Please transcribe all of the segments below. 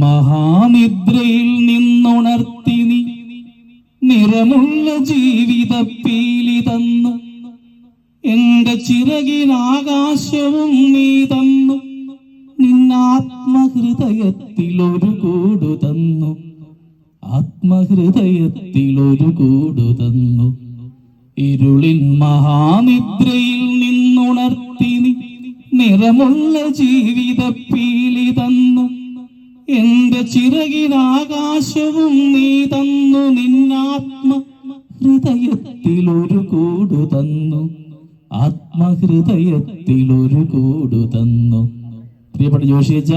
മഹാനിദ്രയിൽ നിന്നുണർത്തി നീ നിറമുള്ള ജീവിത പീലി തന്നു. എന്റെ ചിറകിനാകാശവും നീ തന്നു. നിന്നാത്മഹൃദയത്തിലൊരു കൂടു തന്നു. ആത്മഹൃദയത്തിലൊരു കൂടു തന്നു. ഇരുളിൻ മഹാനിദ്രയിൽ നിന്നുണർത്തി നീ നിറമുള്ള ജീവിത പീലി തന്നു. എന്റെ ചിറകിനാകാശവും നീ തന്നു. നിന്നാത്മഹൃദയത്തിലൊരു കൂടു തന്നു. ആത്മഹൃദയത്തിലൊരു കൂടു തന്നു. പ്രിയപ്പെട്ട ജോഷിയച്ച,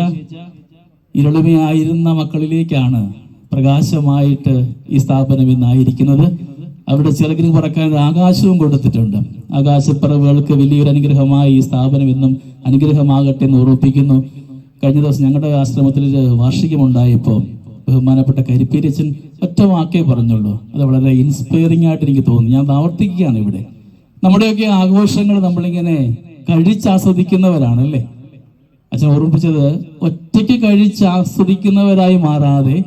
ഇരുളിമയായിരുന്ന മക്കളിലേക്കാണ് പ്രകാശമായിട്ട് ഈ സ്ഥാപനം ഇന്നായിരിക്കുന്നത്. അവിടെ ചിറകിന് പറക്കാൻ ആകാശവും കൊടുത്തിട്ടുണ്ട്. ആകാശപ്പറവുകൾക്ക് വലിയൊരു അനുഗ്രഹമായി ഈ സ്ഥാപനം എന്നും അനുഗ്രഹമാകട്ടെ എന്ന് ഓർമ്മിപ്പിക്കുന്നു. കഴിഞ്ഞ ദിവസം ഞങ്ങളുടെ ആശ്രമത്തിൽ വാർഷികമുണ്ടായപ്പോൾ ബഹുമാനപ്പെട്ട കരിപ്പേരിയച്ചൻ ഒറ്റ വാക്കേ പറഞ്ഞുള്ളൂ. അത് വളരെ ഇൻസ്പയറിംഗ് ആയിട്ട് എനിക്ക് തോന്നി. ഞാൻ ആവർത്തിക്കുകയാണ്. ഇവിടെ നമ്മുടെയൊക്കെ ആഘോഷങ്ങൾ നമ്മളിങ്ങനെ കഴിച്ചാസ്വദിക്കുന്നവരാണ് അല്ലേ? അച്ഛൻ ഓർമ്മിപ്പിച്ചത് ഒറ്റയ്ക്ക് കഴിച്ചാസ്വദിക്കുന്നവരായി മാറാതെ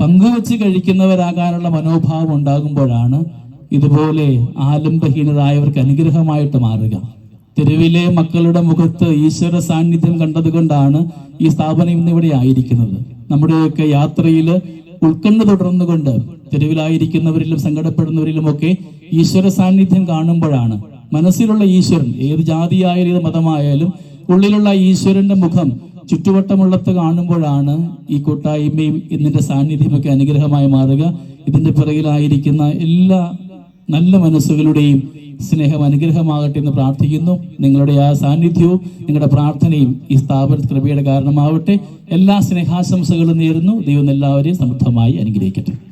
പങ്കുവെച്ച് കഴിക്കുന്നവരാകാനുള്ള മനോഭാവം ഉണ്ടാകുമ്പോഴാണ് ഇതുപോലെ ആലംബഹീനരായവർക്ക് അനുഗ്രഹമായിട്ട് മാറുക. തെരുവിലെ മക്കളുടെ മുഖത്ത് ഈശ്വര സാന്നിധ്യം കണ്ടതുകൊണ്ടാണ് ഈ സ്ഥാപനം ഇന്നിവിടെ ആയിരിക്കുന്നത്. നമ്മുടെയൊക്കെ യാത്രയിൽ ഉൾക്കണ്ണ് തുടർന്നുകൊണ്ട് തെരുവിലായിരിക്കുന്നവരിലും സങ്കടപ്പെടുന്നവരിലുമൊക്കെ ഈശ്വര സാന്നിധ്യം കാണുമ്പോഴാണ് മനസ്സിലുള്ള ഈശ്വരൻ, ഏത് ജാതിയായാലും ഏത് മതമായാലും ഉള്ളിലുള്ള ഈശ്വരന്റെ മുഖം ചുറ്റുവട്ടമുള്ളത്ത് കാണുമ്പോഴാണ് ഈ കൂട്ടായ്മയും ഇതിന്റെ സാന്നിധ്യമൊക്കെ അനുഗ്രഹമായി മാറുക. ഇതിന്റെ പിറകിലായിരിക്കുന്ന എല്ലാ നല്ല മനസ്സുകളുടെയും സ്നേഹം അനുഗ്രഹമാകട്ടെ എന്ന് പ്രാർത്ഥിക്കുന്നു. നിങ്ങളുടെ ആ സാന്നിധ്യവും നിങ്ങളുടെ പ്രാർത്ഥനയും ഈ സ്ഥാപന കൃപയുടെ കാരണമാവട്ടെ. എല്ലാ സ്നേഹാശംസകളും നേരുന്നു. ദൈവം എല്ലാവരെയും സമൃദ്ധമായി അനുഗ്രഹിക്കട്ടെ.